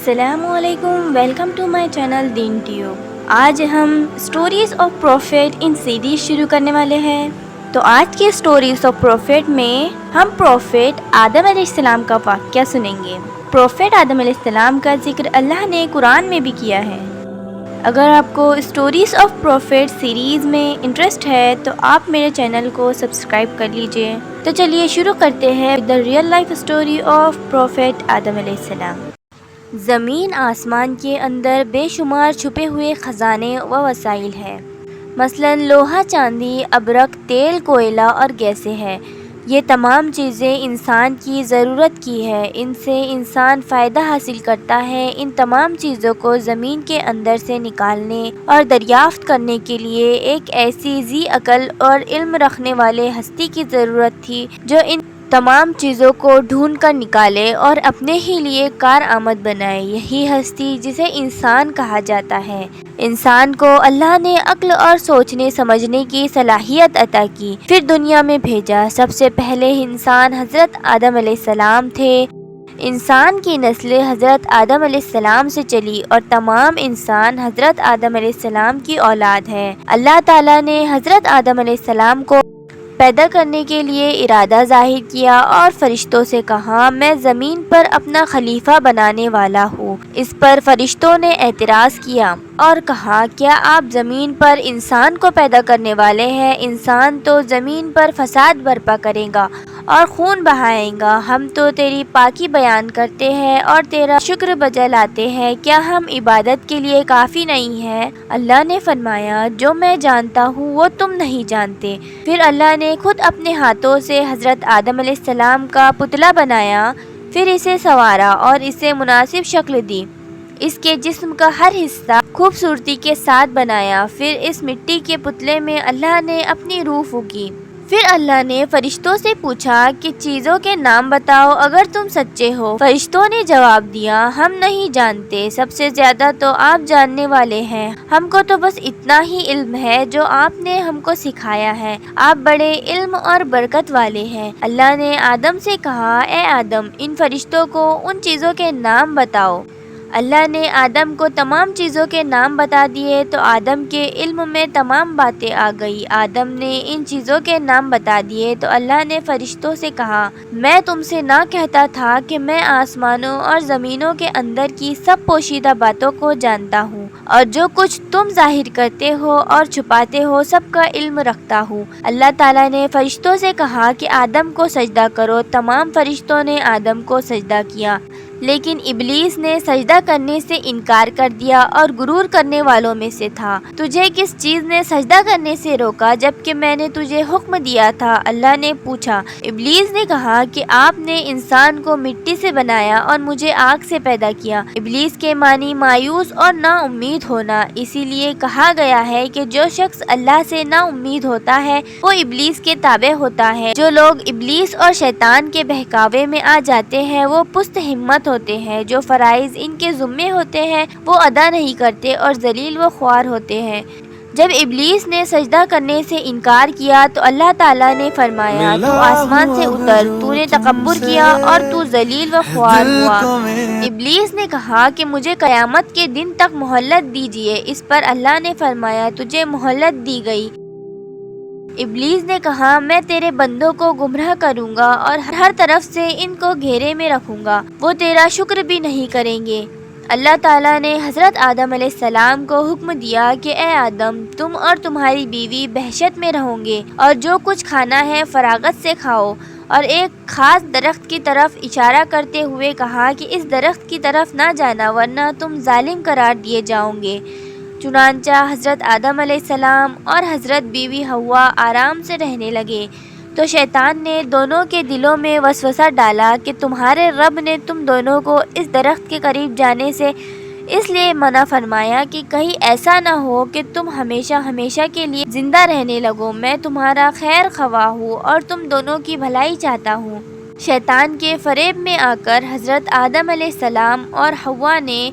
السلام علیکم، welcome to my channel Deen Tube. آج ہم stories of prophet in series شروع کرنے والے ہیں۔ تو آج کے اسٹوریز آف پروفیٹ میں ہم پروفیٹ آدم علیہ السلام کا واقعہ سنیں گے۔ پروفیٹ آدم علیہ السلام کا ذکر اللہ نے قرآن میں بھی کیا ہے۔ اگر آپ کو اسٹوریز آف پروفیٹ سیریز میں انٹرسٹ ہے تو آپ میرے چینل کو سبسکرائب کر لیجئے۔ تو چلیے شروع کرتے ہیں the real life story of prophet Adam علیہ السلام۔ زمین آسمان کے اندر بے شمار چھپے ہوئے خزانے و وسائل ہیں، مثلا لوہا، چاندی، ابرق، تیل، کوئلہ اور گیسیں ہیں۔ یہ تمام چیزیں انسان کی ضرورت کی ہے، ان سے انسان فائدہ حاصل کرتا ہے۔ ان تمام چیزوں کو زمین کے اندر سے نکالنے اور دریافت کرنے کے لیے ایک ایسی ذی عقل اور علم رکھنے والے ہستی کی ضرورت تھی جو ان تمام چیزوں کو ڈھونڈ کر نکالے اور اپنے ہی لیے کارآمد بنائے۔ یہی ہستی جسے انسان کہا جاتا ہے۔ انسان کو اللہ نے عقل اور سوچنے سمجھنے کی صلاحیت عطا کی، پھر دنیا میں بھیجا۔ سب سے پہلے انسان حضرت آدم علیہ السلام تھے۔ انسان کی نسل حضرت آدم علیہ السلام سے چلی اور تمام انسان حضرت آدم علیہ السلام کی اولاد ہے۔ اللہ تعالیٰ نے حضرت آدم علیہ السلام کو پیدا کرنے کے لیے ارادہ ظاہر کیا اور فرشتوں سے کہا، میں زمین پر اپنا خلیفہ بنانے والا ہوں۔ اس پر فرشتوں نے اعتراض کیا اور کہا، کیا آپ زمین پر انسان کو پیدا کرنے والے ہیں؟ انسان تو زمین پر فساد برپا کرے گا اور خون بہائے گا۔ ہم تو تیری پاکی بیان کرتے ہیں اور تیرا شکر بجا لاتے ہیں، کیا ہم عبادت کے لیے کافی نہیں ہیں؟ اللہ نے فرمایا، جو میں جانتا ہوں وہ تم نہیں جانتے۔ پھر اللہ نے خود اپنے ہاتھوں سے حضرت آدم علیہ السلام کا پتلا بنایا، پھر اسے سنوارا اور اسے مناسب شکل دی۔ اس کے جسم کا ہر حصہ خوبصورتی کے ساتھ بنایا۔ پھر اس مٹی کے پتلے میں اللہ نے اپنی روح پھونکی۔ پھر اللہ نے فرشتوں سے پوچھا کہ چیزوں کے نام بتاؤ اگر تم سچے ہو۔ فرشتوں نے جواب دیا، ہم نہیں جانتے، سب سے زیادہ تو آپ جاننے والے ہیں۔ ہم کو تو بس اتنا ہی علم ہے جو آپ نے ہم کو سکھایا ہے۔ آپ بڑے علم اور برکت والے ہیں۔ اللہ نے آدم سے کہا، اے آدم، ان فرشتوں کو ان چیزوں کے نام بتاؤ۔ اللہ نے آدم کو تمام چیزوں کے نام بتا دیے تو آدم کے علم میں تمام باتیں آ گئی۔ آدم نے ان چیزوں کے نام بتا دیے تو اللہ نے فرشتوں سے کہا، میں تم سے نہ کہتا تھا کہ میں آسمانوں اور زمینوں کے اندر کی سب پوشیدہ باتوں کو جانتا ہوں، اور جو کچھ تم ظاہر کرتے ہو اور چھپاتے ہو سب کا علم رکھتا ہوں۔ اللہ تعالیٰ نے فرشتوں سے کہا کہ آدم کو سجدہ کرو۔ تمام فرشتوں نے آدم کو سجدہ کیا، لیکن ابلیس نے سجدہ کرنے سے انکار کر دیا اور غرور کرنے والوں میں سے تھا۔ تجھے کس چیز نے سجدہ کرنے سے روکا جبکہ میں نے تجھے حکم دیا تھا؟ اللہ نے پوچھا۔ ابلیس نے کہا کہ آپ نے انسان کو مٹی سے بنایا اور مجھے آگ سے پیدا کیا۔ ابلیس کے معنی مایوس اور نا امید ہونا، اسی لیے کہا گیا ہے کہ جو شخص اللہ سے نا امید ہوتا ہے وہ ابلیس کے تابع ہوتا ہے۔ جو لوگ ابلیس اور شیطان کے بہکاوے میں آ جاتے ہیں وہ پست ہمت ہوتے ہیں۔ جو فرائض ان کے ذمے ہوتے ہیں وہ ادا نہیں کرتے اور ذلیل و خوار ہوتے ہیں۔ جب ابلیس نے سجدہ کرنے سے انکار کیا تو اللہ تعالیٰ نے فرمایا، تو آسمان سے اتر، تو نے تکبر کیا اور تو ذلیل و خوار ہوا۔ ابلیس نے کہا کہ مجھے قیامت کے دن تک مہلت دیجیے۔ اس پر اللہ نے فرمایا، تجھے مہلت دی گئی۔ ابلیس نے کہا، میں تیرے بندوں کو گمراہ کروں گا اور ہر طرف سے ان کو گھیرے میں رکھوں گا، وہ تیرا شکر بھی نہیں کریں گے۔ اللہ تعالیٰ نے حضرت آدم علیہ السلام کو حکم دیا کہ اے آدم، تم اور تمہاری بیوی بہشت میں رہو گے اور جو کچھ کھانا ہے فراغت سے کھاؤ، اور ایک خاص درخت کی طرف اشارہ کرتے ہوئے کہا کہ اس درخت کی طرف نہ جانا ورنہ تم ظالم قرار دیے جاؤ گے۔ چنانچہ حضرت آدم علیہ السلام اور حضرت بیوی حوا آرام سے رہنے لگے۔ تو شیطان نے دونوں کے دلوں میں وسوسہ ڈالا کہ تمہارے رب نے تم دونوں کو اس درخت کے قریب جانے سے اس لیے منع فرمایا کہ کہیں ایسا نہ ہو کہ تم ہمیشہ ہمیشہ کے لیے زندہ رہنے لگو۔ میں تمہارا خیر خواہ ہوں اور تم دونوں کی بھلائی چاہتا ہوں۔ شیطان کے فریب میں آ کر حضرت آدم علیہ السلام اور حوا نے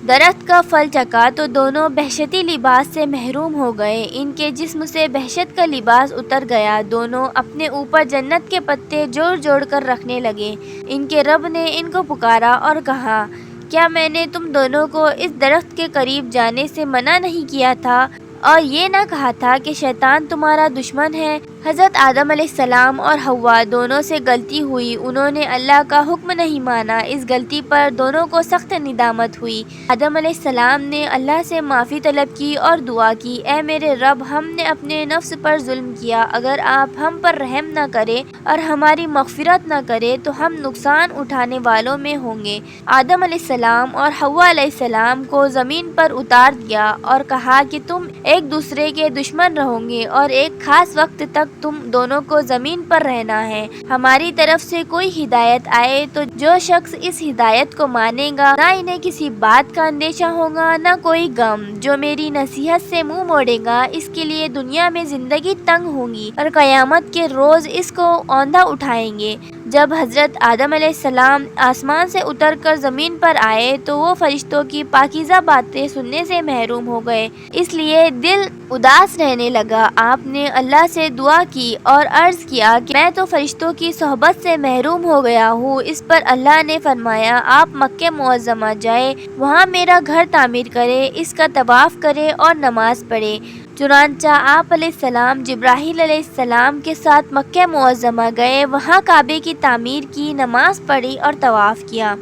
درخت کا پھل چکھا تو دونوں بہشتی لباس سے محروم ہو گئے۔ ان کے جسم سے بہشت کا لباس اتر گیا۔ دونوں اپنے اوپر جنت کے پتے جوڑ جوڑ کر رکھنے لگے۔ ان کے رب نے ان کو پکارا اور کہا، کیا میں نے تم دونوں کو اس درخت کے قریب جانے سے منع نہیں کیا تھا اور یہ نہ کہا تھا کہ شیطان تمہارا دشمن ہے؟ حضرت آدم علیہ السلام اور حوا دونوں سے غلطی ہوئی، انہوں نے اللہ کا حکم نہیں مانا، اس غلطی پر دونوں کو سخت ندامت ہوئی۔ آدم علیہ السلام نے اللہ سے معافی طلب کی اور دعا کی، اے میرے رب، ہم نے اپنے نفس پر ظلم کیا، اگر آپ ہم پر رحم نہ کریں اور ہماری مغفرت نہ کریں تو ہم نقصان اٹھانے والوں میں ہوں گے۔ آدم علیہ السلام اور حوا علیہ السلام کو زمین پر اتار دیا اور کہا کہ تم ایک دوسرے کے دشمن رہو گے اور ایک خاص وقت تک تم دونوں کو زمین پر رہنا ہے۔ ہماری طرف سے کوئی ہدایت آئے تو جو شخص اس ہدایت کو مانے گا، نہ انہیں کسی بات کا اندیشہ ہوگا نہ کوئی غم۔ جو میری نصیحت سے منہ موڑے گا، اس کے لیے دنیا میں زندگی تنگ ہوگی اور قیامت کے روز اس کو اوندھا اٹھائیں گے۔ جب حضرت آدم علیہ السلام آسمان سے اتر کر زمین پر آئے تو وہ فرشتوں کی پاکیزہ باتیں سننے سے محروم ہو گئے، اس لیے دل اداس رہنے لگا۔ آپ نے اللہ سے دعا کی اور عرض کیا کہ میں تو فرشتوں کی صحبت سے محروم ہو گیا ہوں۔ اس پر اللہ نے فرمایا، آپ مکہ معظمہ جائیں، وہاں میرا گھر تعمیر کرے، اس کا طواف کرے اور نماز پڑھے۔ چنانچہ آپ علیہ السلام جبرائیل علیہ السلام کے ساتھ مکہ معظمہ گئے، وہاں کعبے کی تعمیر کی، نماز پڑھی اور طواف کیا۔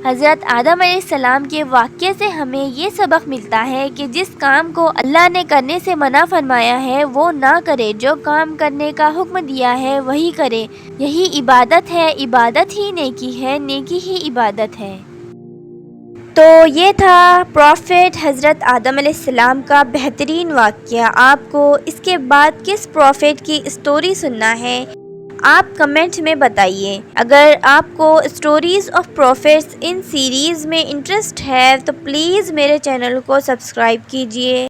حضرت آدم علیہ السلام کے واقعے سے ہمیں یہ سبق ملتا ہے کہ جس کام کو اللہ نے کرنے سے منع فرمایا ہے وہ نہ کرے، جو کام کرنے کا حکم دیا ہے وہی کرے۔ یہی عبادت ہے، عبادت ہی نیکی ہے، نیکی ہی عبادت ہے۔ تو یہ تھا پروفیٹ حضرت آدم علیہ السلام کا بہترین واقعہ۔ آپ کو اس کے بعد کس پروفیٹ کی اسٹوری سننا ہے آپ کمنٹ میں بتائیے۔ اگر آپ کو stories of prophets in series میں انٹرسٹ ہے تو پلیز میرے چینل کو سبسکرائب کیجیے۔